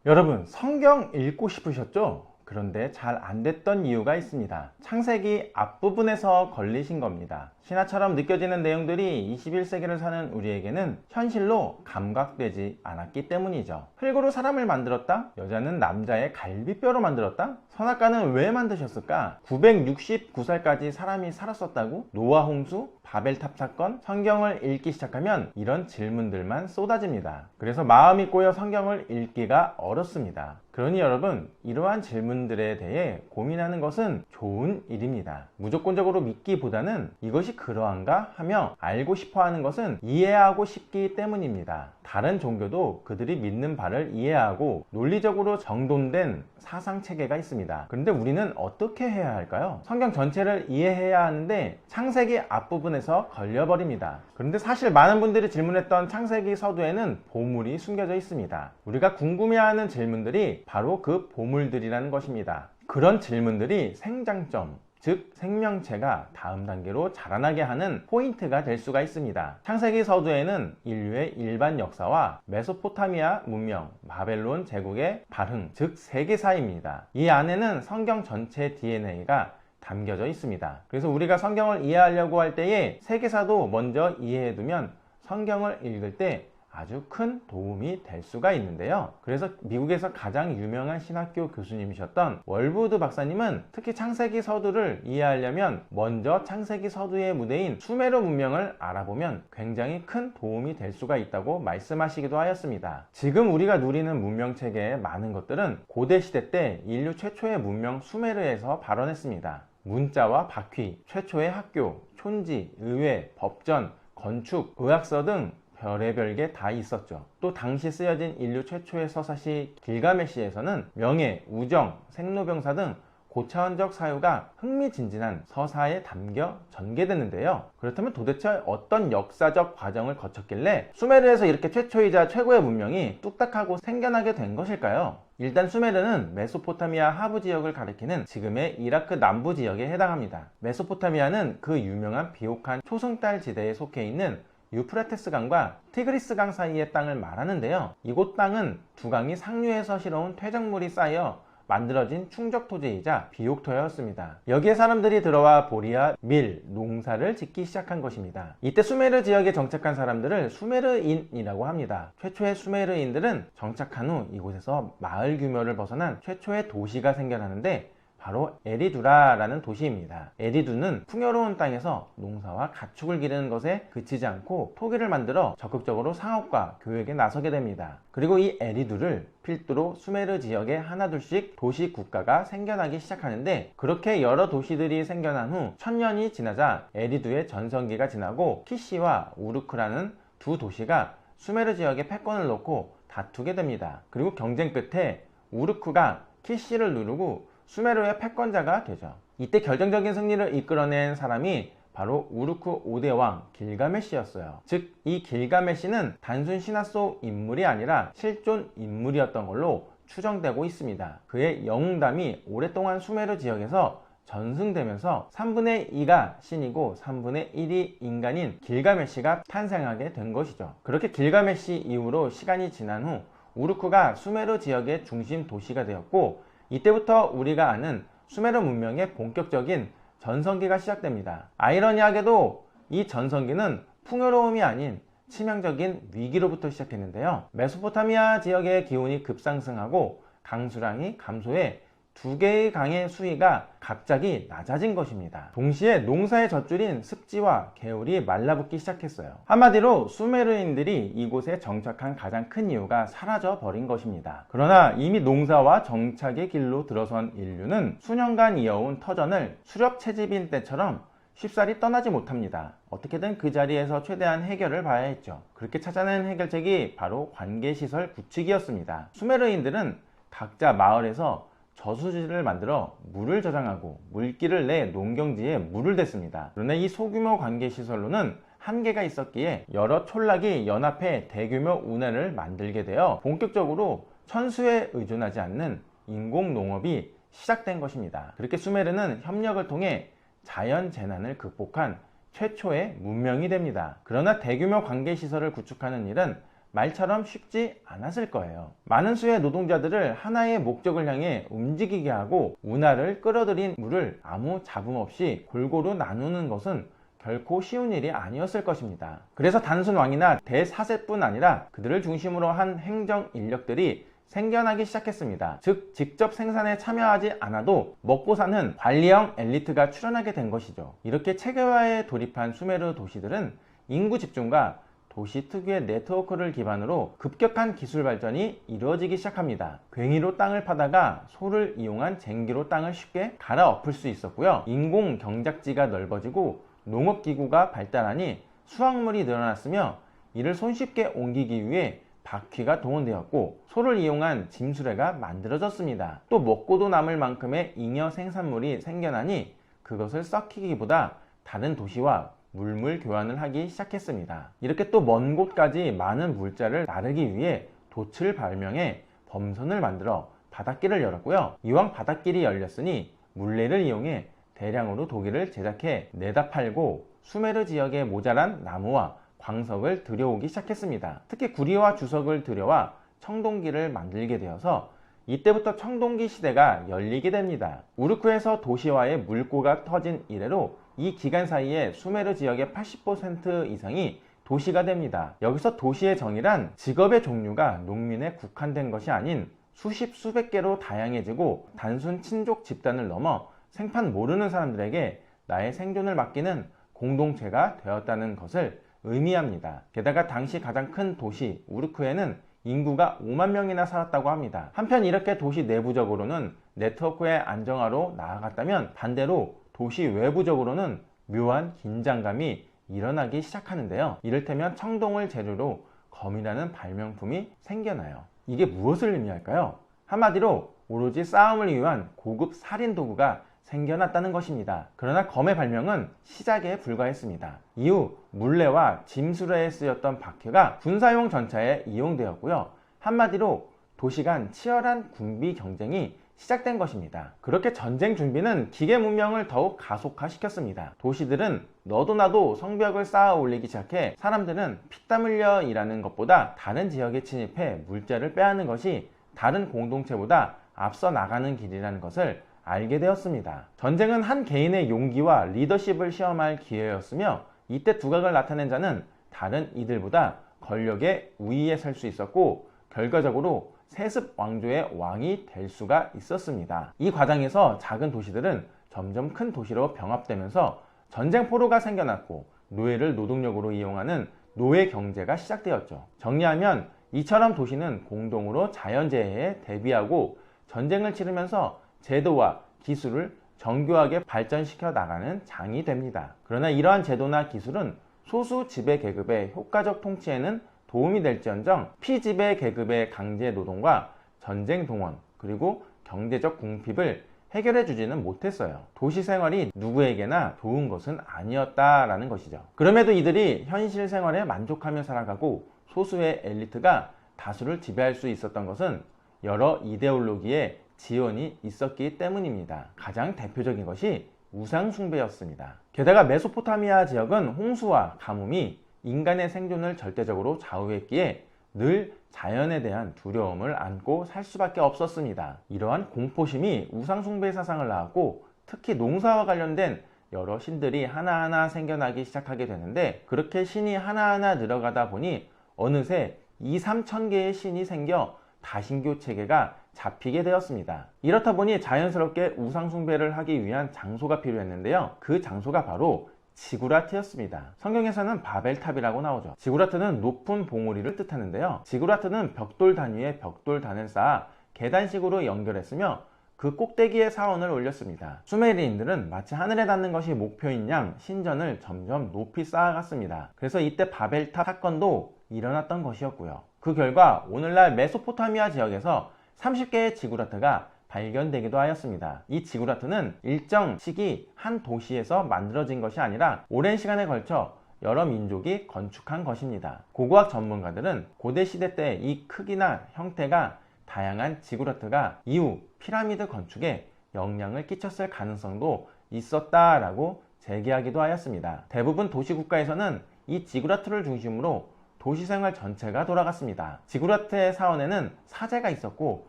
여러분, 성경 읽고 싶으셨죠? 그런데 잘 안 됐던 이유가 있습니다. 창세기 앞부분에서 걸리신 겁니다. 신화처럼 느껴지는 내용들이 21세기를 사는 우리에게는 현실로 감각되지 않았기 때문이죠. 흙으로 사람을 만들었다? 여자는 남자의 갈비뼈로 만들었다? 선악과는 왜 만드셨을까? 969살까지 사람이 살았었다고? 노아 홍수? 바벨탑 사건? 성경을 읽기 시작하면 이런 질문들만 쏟아집니다. 그래서 마음이 꼬여 성경을 읽기가 어렵습니다. 그러니 여러분, 이러한 질문들에 대해 고민하는 것은 좋은 일입니다. 무조건적으로 믿기보다는 이것이 그러한가 하며 알고 싶어 하는 것은 이해하고 싶기 때문입니다. 다른 종교도 그들이 믿는 바를 이해하고 논리적으로 정돈된 사상 체계가 있습니다. 그런데 우리는 어떻게 해야 할까요? 성경 전체를 이해해야 하는데 창세기 앞부분에서 걸려버립니다. 그런데 사실 많은 분들이 질문했던 창세기 서두에는 보물이 숨겨져 있습니다. 우리가 궁금해하는 질문들이 바로 그 보물들이라는 것입니다. 그런 질문들이 생장점, 즉 생명체가 다음 단계로 자라나게 하는 포인트가 될 수가 있습니다. 창세기 서두에는 인류의 일반 역사와 메소포타미아 문명, 바벨론 제국의 발흥, 즉 세계사입니다. 이 안에는 성경 전체 DNA가 담겨져 있습니다. 그래서 우리가 성경을 이해하려고 할 때에 세계사도 먼저 이해해두면 성경을 읽을 때 아주 큰 도움이 될 수가 있는데요. 그래서 미국에서 가장 유명한 신학교 교수님이셨던 월부드 박사님은 특히 창세기 서두를 이해하려면 먼저 창세기 서두의 무대인 수메르 문명을 알아보면 굉장히 큰 도움이 될 수가 있다고 말씀하시기도 하였습니다. 지금 우리가 누리는 문명 체계의 많은 것들은 고대 시대 때 인류 최초의 문명 수메르에서 발원했습니다. 문자와 바퀴, 최초의 학교, 촌지, 의회, 법전, 건축, 의학서 등 별의별 게 다 있었죠. 또 당시 쓰여진 인류 최초의 서사시 길가메시에서는 명예, 우정, 생로병사 등 고차원적 사유가 흥미진진한 서사에 담겨 전개되는데요. 그렇다면 도대체 어떤 역사적 과정을 거쳤길래 수메르에서 이렇게 최초이자 최고의 문명이 뚝딱하고 생겨나게 된 것일까요? 일단 수메르는 메소포타미아 하부 지역을 가리키는 지금의 이라크 남부 지역에 해당합니다. 메소포타미아는 그 유명한 비옥한 초승달 지대에 속해 있는 유프라테스 강과 티그리스 강 사이의 땅을 말하는데요. 이곳 땅은 두 강이 상류에서 실어온 퇴적물이 쌓여 만들어진 충적 토지이자 비옥토였습니다. 여기에 사람들이 들어와 보리와 밀, 농사를 짓기 시작한 것입니다. 이때 수메르 지역에 정착한 사람들을 수메르인이라고 합니다. 최초의 수메르인들은 정착한 후 이곳에서 마을 규모를 벗어난 최초의 도시가 생겨나는데 바로 에리두라라는 도시입니다. 에리두는 풍요로운 땅에서 농사와 가축을 기르는 것에 그치지 않고 토기를 만들어 적극적으로 상업과 교육에 나서게 됩니다. 그리고 이 에리두를 필두로 수메르 지역에 하나둘씩 도시 국가가 생겨나기 시작하는데, 그렇게 여러 도시들이 생겨난 후 1000년이 지나자 에리두의 전성기가 지나고 키시와 우르크라는 두 도시가 수메르 지역에 패권을 놓고 다투게 됩니다. 그리고 경쟁 끝에 우르크가 키시를 누르고 수메르의 패권자가 되죠. 이때 결정적인 승리를 이끌어낸 사람이 바로 우르크 5대 왕 길가메시였어요. 즉, 이 길가메시는 단순 신화 속 인물이 아니라 실존 인물이었던 걸로 추정되고 있습니다. 그의 영웅담이 오랫동안 수메르 지역에서 전승되면서 3분의 2가 신이고 3분의 1이 인간인 길가메시가 탄생하게 된 것이죠. 그렇게 길가메시 이후로 시간이 지난 후 우르크가 수메르 지역의 중심 도시가 되었고, 이때부터 우리가 아는 수메르 문명의 본격적인 전성기가 시작됩니다. 아이러니하게도 이 전성기는 풍요로움이 아닌 치명적인 위기로부터 시작했는데요. 메소포타미아 지역의 기온이 급상승하고 강수량이 감소해 두 개의 강의 수위가 갑자기 낮아진 것입니다. 동시에 농사의 젖줄인 습지와 개울이 말라붙기 시작했어요. 한마디로 수메르인들이 이곳에 정착한 가장 큰 이유가 사라져 버린 것입니다. 그러나 이미 농사와 정착의 길로 들어선 인류는 수년간 이어온 터전을 수렵 채집인 때처럼 쉽사리 떠나지 못합니다. 어떻게든 그 자리에서 최대한 해결을 봐야 했죠. 그렇게 찾아낸 해결책이 바로 관계시설 구축이었습니다. 수메르인들은 각자 마을에서 저수지를 만들어 물을 저장하고 물길을 내 농경지에 물을 댔습니다. 그러나 이 소규모 관계시설로는 한계가 있었기에 여러 촌락이 연합해 대규모 운해를 만들게 되어 본격적으로 천수에 의존하지 않는 인공농업이 시작된 것입니다. 그렇게 수메르는 협력을 통해 자연재난을 극복한 최초의 문명이 됩니다. 그러나 대규모 관계시설을 구축하는 일은 말처럼 쉽지 않았을 거예요. 많은 수의 노동자들을 하나의 목적을 향해 움직이게 하고 운하를 끌어들인 물을 아무 잡음 없이 골고루 나누는 것은 결코 쉬운 일이 아니었을 것입니다. 그래서 단순 왕이나 대사세뿐 아니라 그들을 중심으로 한 행정 인력들이 생겨나기 시작했습니다. 즉 직접 생산에 참여하지 않아도 먹고 사는 관리형 엘리트가 출현하게 된 것이죠. 이렇게 체계화에 돌입한 수메르 도시들은 인구 집중과 도시 특유의 네트워크를 기반으로 급격한 기술 발전이 이루어지기 시작합니다. 괭이로 땅을 파다가 소를 이용한 쟁기로 땅을 쉽게 갈아엎을 수 있었고요. 인공 경작지가 넓어지고 농업기구가 발달하니 수확물이 늘어났으며 이를 손쉽게 옮기기 위해 바퀴가 동원되었고 소를 이용한 짐수레가 만들어졌습니다. 또 먹고도 남을 만큼의 잉여 생산물이 생겨나니 그것을 썩히기보다 다른 도시와 물물 교환을 하기 시작했습니다. 이렇게 또 먼 곳까지 많은 물자를 나르기 위해 돛을 발명해 범선을 만들어 바닷길을 열었고요. 이왕 바닷길이 열렸으니 물레를 이용해 대량으로 도기를 제작해 내다 팔고 수메르 지역에 모자란 나무와 광석을 들여오기 시작했습니다. 특히 구리와 주석을 들여와 청동기를 만들게 되어서 이때부터 청동기 시대가 열리게 됩니다. 우르크에서 도시화의 물꼬가 터진 이래로 이 기간 사이에 수메르 지역의 80% 이상이 도시가 됩니다. 여기서 도시의 정의란 직업의 종류가 농민에 국한된 것이 아닌 수십 수백 개로 다양해지고 단순 친족 집단을 넘어 생판 모르는 사람들에게 나의 생존을 맡기는 공동체가 되었다는 것을 의미합니다. 게다가 당시 가장 큰 도시 우르크에는 인구가 5만 명이나 살았다고 합니다. 한편 이렇게 도시 내부적으로는 네트워크의 안정화로 나아갔다면 반대로 도시 외부적으로는 묘한 긴장감이 일어나기 시작하는데요. 이를테면 청동을 재료로 검이라는 발명품이 생겨나요. 이게 무엇을 의미할까요? 한마디로 오로지 싸움을 위한 고급 살인 도구가 생겨났다는 것입니다. 그러나 검의 발명은 시작에 불과했습니다. 이후 물레와 짐수레에 쓰였던 바퀴가 군사용 전차에 이용되었고요. 한마디로 도시 간 치열한 군비 경쟁이 시작된 것입니다. 그렇게 전쟁 준비는 기계 문명을 더욱 가속화시켰습니다. 도시들은 너도 나도 성벽을 쌓아 올리기 시작해 사람들은 피땀 흘려 일하는 것보다 다른 지역에 침입해 물자를 빼앗는 것이 다른 공동체보다 앞서 나가는 길이라는 것을 알게 되었습니다. 전쟁은 한 개인의 용기와 리더십을 시험할 기회였으며 이때 두각을 나타낸 자는 다른 이들보다 권력의 우위에 설 수 있었고 결과적으로 세습 왕조의 왕이 될 수가 있었습니다. 이 과정에서 작은 도시들은 점점 큰 도시로 병합되면서 전쟁 포로가 생겨났고 노예를 노동력으로 이용하는 노예 경제가 시작되었죠. 정리하면 이처럼 도시는 공동으로 자연재해에 대비하고 전쟁을 치르면서 제도와 기술을 정교하게 발전시켜 나가는 장이 됩니다. 그러나 이러한 제도나 기술은 소수 지배 계급의 효과적 통치에는 도움이 될지언정 피지배 계급의 강제 노동과 전쟁 동원 그리고 경제적 궁핍을 해결해 주지는 못했어요. 도시 생활이 누구에게나 좋은 것은 아니었다라는 것이죠. 그럼에도 이들이 현실 생활에 만족하며 살아가고 소수의 엘리트가 다수를 지배할 수 있었던 것은 여러 이데올로기의 지원이 있었기 때문입니다. 가장 대표적인 것이 우상숭배였습니다. 게다가 메소포타미아 지역은 홍수와 가뭄이 인간의 생존을 절대적으로 좌우했기에 늘 자연에 대한 두려움을 안고 살 수밖에 없었습니다. 이러한 공포심이 우상숭배 사상을 낳았고 특히 농사와 관련된 여러 신들이 하나하나 생겨나기 시작하게 되는데 그렇게 신이 하나하나 늘어가다 보니 어느새 2~3천 개의 신이 생겨 다신교 체계가 잡히게 되었습니다. 이렇다 보니 자연스럽게 우상숭배를 하기 위한 장소가 필요했는데요. 그 장소가 바로 지구라트였습니다. 성경에서는 바벨탑이라고 나오죠. 지구라트는 높은 봉우리를 뜻하는데요. 지구라트는 벽돌 단위의 벽돌단을 쌓아 계단식으로 연결했으며 그 꼭대기에 사원을 올렸습니다. 수메리인들은 마치 하늘에 닿는 것이 목표인 양 신전을 점점 높이 쌓아갔습니다. 그래서 이때 바벨탑 사건도 일어났던 것이었고요. 그 결과 오늘날 메소포타미아 지역에서 30개의 지구라트가 발견되기도 하였습니다. 이 지구라트는 일정 시기 한 도시에서 만들어진 것이 아니라 오랜 시간에 걸쳐 여러 민족이 건축한 것입니다. 고고학 전문가들은 고대 시대 때 이 크기나 형태가 다양한 지구라트가 이후 피라미드 건축에 영향을 끼쳤을 가능성도 있었다라고 제기하기도 하였습니다. 대부분 도시국가에서는 이 지구라트를 중심으로 도시생활 전체가 돌아갔습니다. 지구라트의 사원에는 사제가 있었고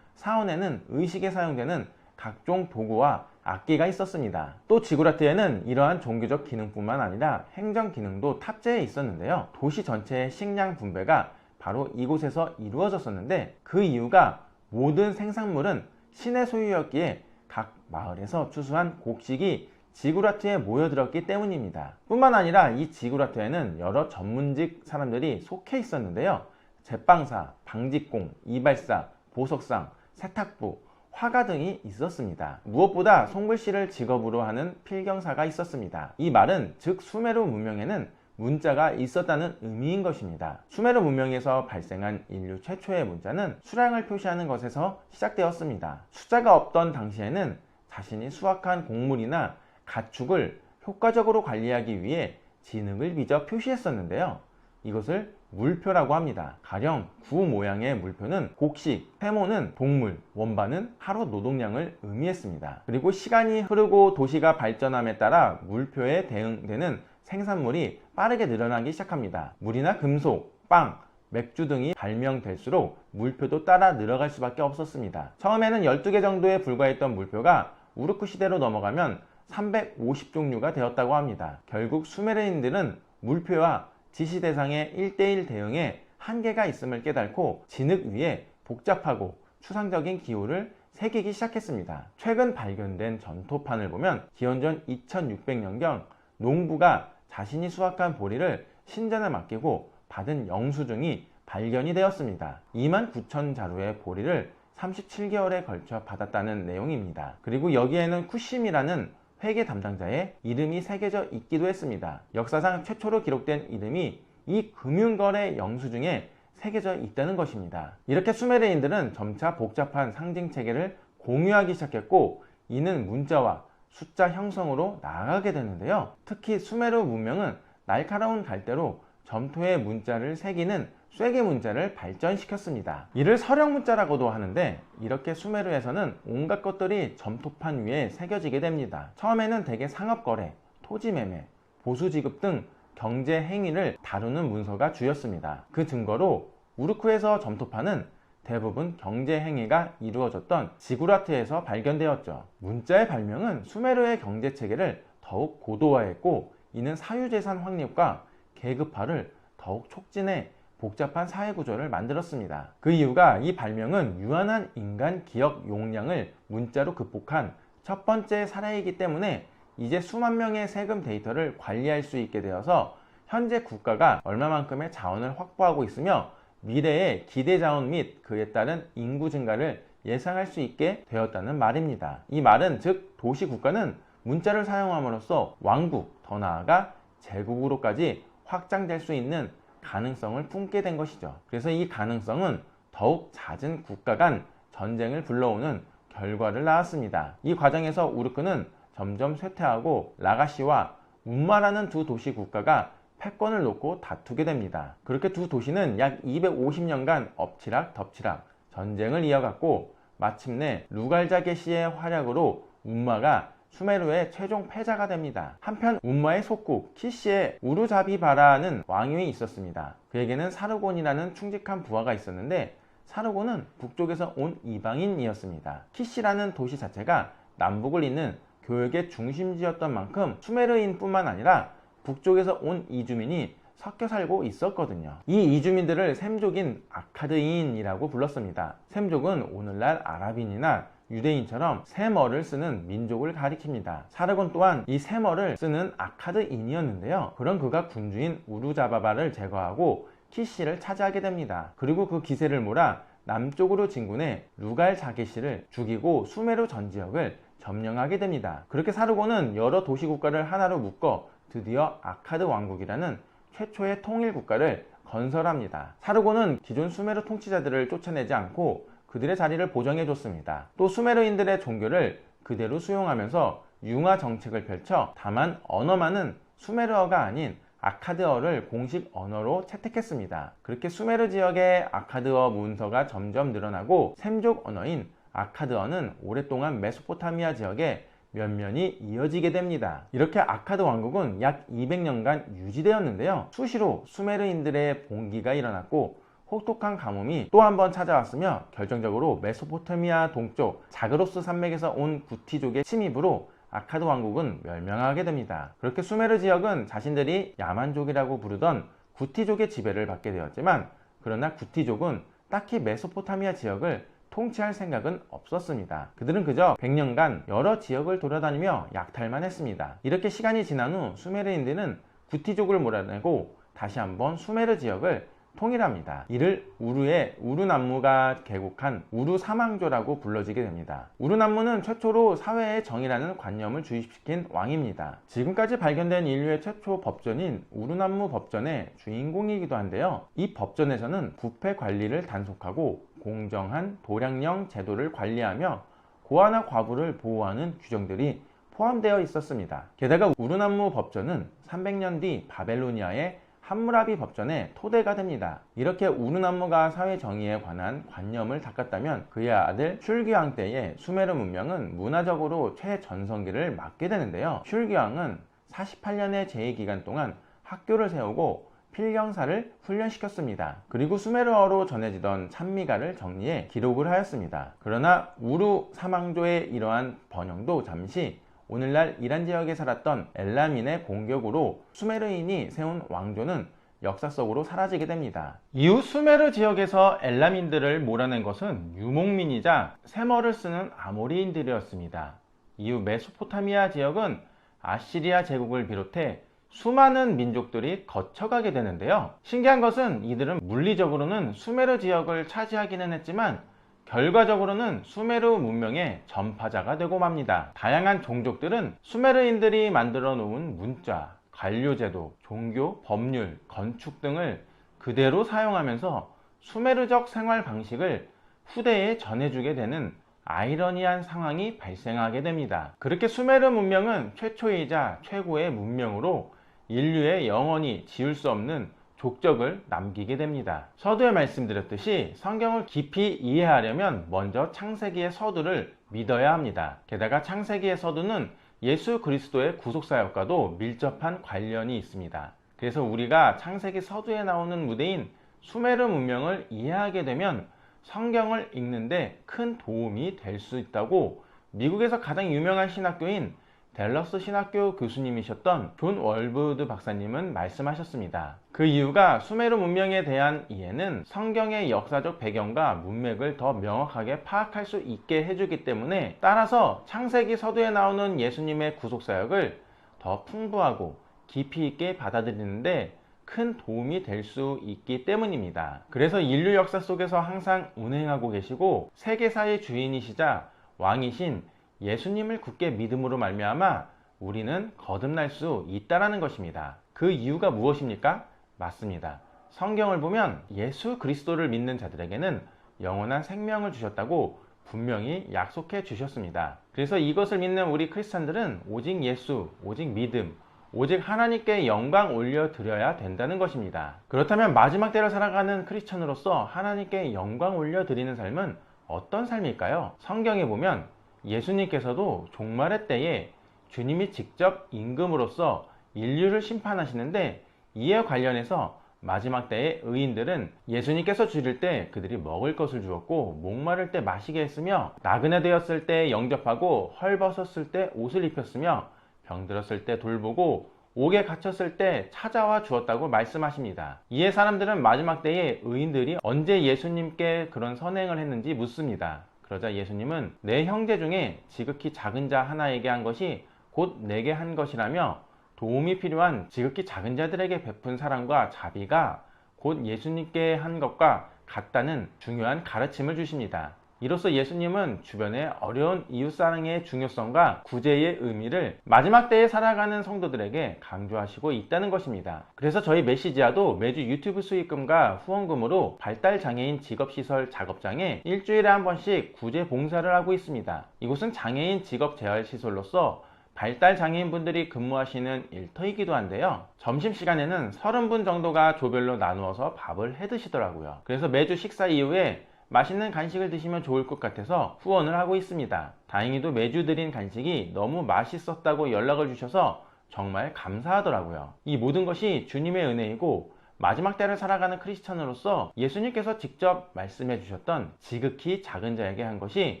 사원에는 의식에 사용되는 각종 도구와 악기가 있었습니다. 또 지구라트에는 이러한 종교적 기능뿐만 아니라 행정 기능도 탑재해 있었는데요. 도시 전체의 식량 분배가 바로 이곳에서 이루어졌었는데 그 이유가 모든 생산물은 신의 소유였기에 각 마을에서 추수한 곡식이 지구라트에 모여들었기 때문입니다. 뿐만 아니라 이 지구라트에는 여러 전문직 사람들이 속해 있었는데요. 제빵사, 방직공, 이발사, 보석상, 세탁부, 화가 등이 있었습니다. 무엇보다 손글씨를 직업으로 하는 필경사가 있었습니다. 이 말은 즉 수메르 문명에는 문자가 있었다는 의미인 것입니다. 수메르 문명에서 발생한 인류 최초의 문자는 수량을 표시하는 것에서 시작되었습니다. 숫자가 없던 당시에는 자신이 수확한 곡물이나 가축을 효과적으로 관리하기 위해 진흙을 빚어 표시했었는데요. 이것을 물표라고 합니다. 가령 구 모양의 물표는 곡식, 세모는 동물, 원반은 하루 노동량을 의미했습니다. 그리고 시간이 흐르고 도시가 발전함에 따라 물표에 대응되는 생산물이 빠르게 늘어나기 시작합니다. 물이나 금속, 빵, 맥주 등이 발명될수록 물표도 따라 늘어갈 수밖에 없었습니다. 처음에는 12개 정도에 불과했던 물표가 우르크 시대로 넘어가면 350종류가 되었다고 합니다. 결국 수메르인들은 물표와 지시 대상의 1:1 대응에 한계가 있음을 깨닫고 진흙 위에 복잡하고 추상적인 기호를 새기기 시작했습니다. 최근 발견된 전토판을 보면 기원전 2600년경 농부가 자신이 수확한 보리를 신전에 맡기고 받은 영수증이 발견이 되었습니다. 29,000자루의 보리를 37개월에 걸쳐 받았다는 내용입니다. 그리고 여기에는 쿠심이라는 회계 담당자의 이름이 새겨져 있기도 했습니다. 역사상 최초로 기록된 이름이 이 금융거래 영수증에 새겨져 있다는 것입니다. 이렇게 수메르인들은 점차 복잡한 상징 체계를 공유하기 시작했고 이는 문자와 숫자 형성으로 나아가게 되는데요. 특히 수메르 문명은 날카로운 갈대로 점토에 문자를 새기는 쐐기 문자를 발전시켰습니다. 이를 서령 문자라고도 하는데 이렇게 수메르에서는 온갖 것들이 점토판 위에 새겨지게 됩니다. 처음에는 대개 상업거래, 토지매매, 보수지급 등 경제 행위를 다루는 문서가 주였습니다. 그 증거로 우르크에서 점토판은 대부분 경제 행위가 이루어졌던 지구라트에서 발견되었죠. 문자의 발명은 수메르의 경제 체계를 더욱 고도화했고 이는 사유재산 확립과 계급화를 더욱 촉진해 복잡한 사회구조를 만들었습니다. 그 이유가 이 발명은 유한한 인간 기억 용량을 문자로 극복한 첫 번째 사례이기 때문에 이제 수만 명의 세금 데이터를 관리할 수 있게 되어서 현재 국가가 얼마만큼의 자원을 확보하고 있으며 미래의 기대 자원 및 그에 따른 인구 증가를 예상할 수 있게 되었다는 말입니다. 이 말은 즉 도시 국가는 문자를 사용함으로써 왕국, 더 나아가 제국으로까지 확장될 수 있는 가능성을 품게 된 것이죠. 그래서 이 가능성은 더욱 잦은 국가 간 전쟁을 불러오는 결과를 낳았습니다. 이 과정에서 우르크는 점점 쇠퇴하고 라가시와 운마라는 두 도시 국가가 패권을 놓고 다투게 됩니다. 그렇게 두 도시는 약 250년간 엎치락 덮치락 전쟁을 이어갔고 마침내 루갈자게시의 활약으로 운마가 수메르의 최종 패자가 됩니다. 한편 운마의 속국 키시의 우르자비바라는 왕이 있었습니다. 그에게는 사르곤이라는 충직한 부하가 있었는데 사르곤은 북쪽에서 온 이방인이었습니다. 키시라는 도시 자체가 남북을 잇는 교역의 중심지였던 만큼 수메르인 뿐만 아니라 북쪽에서 온 이주민이 섞여 살고 있었거든요. 이 이주민들을 셈족인 아카드인이라고 불렀습니다. 셈족은 오늘날 아랍인이나 유대인처럼 세머를 쓰는 민족을 가리킵니다. 사르곤 또한 이 세머를 쓰는 아카드인이었는데요. 그런 그가 군주인 우르자바바를 제거하고 키시를 차지하게 됩니다. 그리고 그 기세를 몰아 남쪽으로 진군해 루갈자게시를 죽이고 수메르 전 지역을 점령하게 됩니다. 그렇게 사르곤은 여러 도시국가를 하나로 묶어 드디어 아카드 왕국이라는 최초의 통일 국가를 건설합니다. 사르곤은 기존 수메르 통치자들을 쫓아내지 않고 그들의 자리를 보정해 줬습니다. 또 수메르인들의 종교를 그대로 수용하면서 융화 정책을 펼쳐 다만 언어만은 수메르어가 아닌 아카드어를 공식 언어로 채택했습니다. 그렇게 수메르 지역의 아카드어 문서가 점점 늘어나고 셈족 언어인 아카드어는 오랫동안 메소포타미아 지역의 면면이 이어지게 됩니다. 이렇게 아카드 왕국은 약 200년간 유지되었는데요. 수시로 수메르인들의 봉기가 일어났고 혹독한 가뭄이 또 한 번 찾아왔으며 결정적으로 메소포타미아 동쪽 자그로스 산맥에서 온 구티족의 침입으로 아카드 왕국은 멸망하게 됩니다. 그렇게 수메르 지역은 자신들이 야만족이라고 부르던 구티족의 지배를 받게 되었지만, 그러나 구티족은 딱히 메소포타미아 지역을 통치할 생각은 없었습니다. 그들은 그저 100년간 여러 지역을 돌아다니며 약탈만 했습니다. 이렇게 시간이 지난 후 수메르인들은 구티족을 몰아내고 다시 한번 수메르 지역을 통일합니다. 이를 우르의 우르남무가 개국한 우르사망조라고 불러지게 됩니다. 우르남무는 최초로 사회의 정의라는 관념을 주입시킨 왕입니다. 지금까지 발견된 인류의 최초 법전인 우르남무 법전의 주인공이기도 한데요. 이 법전에서는 부패 관리를 단속하고 공정한 도량령 제도를 관리하며 고아나 과부를 보호하는 규정들이 포함되어 있었습니다. 게다가 우르남무 법전은 300년 뒤 바벨로니아의 함무라비 법전의 토대가 됩니다. 이렇게 우르남무가 사회 정의에 관한 관념을 닦았다면 그의 아들 슐귀왕 때의 수메르 문명은 문화적으로 최전성기를 맞게 되는데요. 슐귀왕은 48년의 제위 기간 동안 학교를 세우고 필경사를 훈련시켰습니다. 그리고 수메르어로 전해지던 찬미가를 정리해 기록을 하였습니다. 그러나 우르 사망조의 이러한 번영도 잠시 오늘날 이란 지역에 살았던 엘라민의 공격으로 수메르인이 세운 왕조는 역사 속으로 사라지게 됩니다. 이후 수메르 지역에서 엘라민들을 몰아낸 것은 유목민이자 세머를 쓰는 아모리인들이었습니다. 이후 메소포타미아 지역은 아시리아 제국을 비롯해 수많은 민족들이 거쳐가게 되는데요. 신기한 것은 이들은 물리적으로는 수메르 지역을 차지하기는 했지만 결과적으로는 수메르 문명의 전파자가 되고 맙니다. 다양한 종족들은 수메르인들이 만들어 놓은 문자, 관료제도, 종교, 법률, 건축 등을 그대로 사용하면서 수메르적 생활 방식을 후대에 전해주게 되는 아이러니한 상황이 발생하게 됩니다. 그렇게 수메르 문명은 최초이자 최고의 문명으로 인류의 영원히 지울 수 없는 족적을 남기게 됩니다. 서두에 말씀드렸듯이 성경을 깊이 이해하려면 먼저 창세기의 서두를 믿어야 합니다. 게다가 창세기의 서두는 예수 그리스도의 구속사역과도 밀접한 관련이 있습니다. 그래서 우리가 창세기 서두에 나오는 무대인 수메르 문명을 이해하게 되면 성경을 읽는데 큰 도움이 될 수 있다고 미국에서 가장 유명한 신학교인 댈러스 신학교 교수님이셨던 존 월브드 박사님은 말씀하셨습니다. 그 이유가 수메르 문명에 대한 이해는 성경의 역사적 배경과 문맥을 더 명확하게 파악할 수 있게 해주기 때문에, 따라서 창세기 서두에 나오는 예수님의 구속사역을 더 풍부하고 깊이 있게 받아들이는데 큰 도움이 될 수 있기 때문입니다. 그래서 인류 역사 속에서 항상 운행하고 계시고 세계사의 주인이시자 왕이신 예수님을 굳게 믿음으로 말미암아 우리는 거듭날 수 있다라는 것입니다. 그 이유가 무엇입니까? 맞습니다. 성경을 보면 예수 그리스도를 믿는 자들에게는 영원한 생명을 주셨다고 분명히 약속해 주셨습니다. 그래서 이것을 믿는 우리 크리스찬들은 오직 예수, 오직 믿음, 오직 하나님께 영광 올려드려야 된다는 것입니다. 그렇다면 마지막 때를 살아가는 크리스찬으로서 하나님께 영광 올려드리는 삶은 어떤 삶일까요? 성경에 보면 예수님께서도 종말의 때에 주님이 직접 임금으로서 인류를 심판하시는데, 이에 관련해서 마지막 때의 의인들은 예수님께서 주실 때 그들이 먹을 것을 주었고 목마를 때 마시게 했으며 나그네 되었을 때 영접하고 헐벗었을 때 옷을 입혔으며 병들었을 때 돌보고 옥에 갇혔을 때 찾아와 주었다고 말씀하십니다. 이에 사람들은 마지막 때에 의인들이 언제 예수님께 그런 선행을 했는지 묻습니다. 그러자 예수님은 내 형제 중에 지극히 작은 자 하나에게 한 것이 곧 내게 한 것이라며 도움이 필요한 지극히 작은 자들에게 베푼 사랑과 자비가 곧 예수님께 한 것과 같다는 중요한 가르침을 주십니다. 이로써 예수님은 주변의 어려운 이웃사랑의 중요성과 구제의 의미를 마지막 때에 살아가는 성도들에게 강조하시고 있다는 것입니다. 그래서 저희 메시지아도 매주 유튜브 수익금과 후원금으로 발달장애인 직업시설 작업장에 일주일에 한 번씩 구제 봉사를 하고 있습니다. 이곳은 장애인 직업재활시설로서 발달장애인분들이 근무하시는 일터이기도 한데요. 점심시간에는 30분 정도가 조별로 나누어서 밥을 해 드시더라고요. 그래서 매주 식사 이후에 맛있는 간식을 드시면 좋을 것 같아서 후원을 하고 있습니다. 다행히도 매주 드린 간식이 너무 맛있었다고 연락을 주셔서 정말 감사하더라고요. 이 모든 것이 주님의 은혜이고 마지막 때를 살아가는 크리스찬으로서 예수님께서 직접 말씀해 주셨던 지극히 작은 자에게 한 것이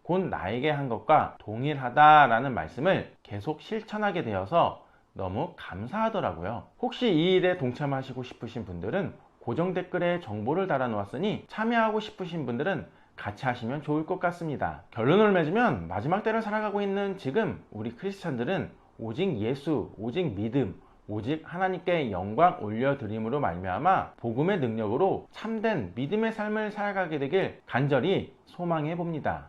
곧 나에게 한 것과 동일하다라는 말씀을 계속 실천하게 되어서 너무 감사하더라고요. 혹시 이 일에 동참하시고 싶으신 분들은 고정 댓글에 정보를 달아 놓았으니 참여하고 싶으신 분들은 같이 하시면 좋을 것 같습니다. 결론을 맺으면 마지막 때를 살아가고 있는 지금 우리 크리스찬들은 오직 예수, 오직 믿음, 오직 하나님께 영광 올려드림으로 말미암아 복음의 능력으로 참된 믿음의 삶을 살아가게 되길 간절히 소망해 봅니다.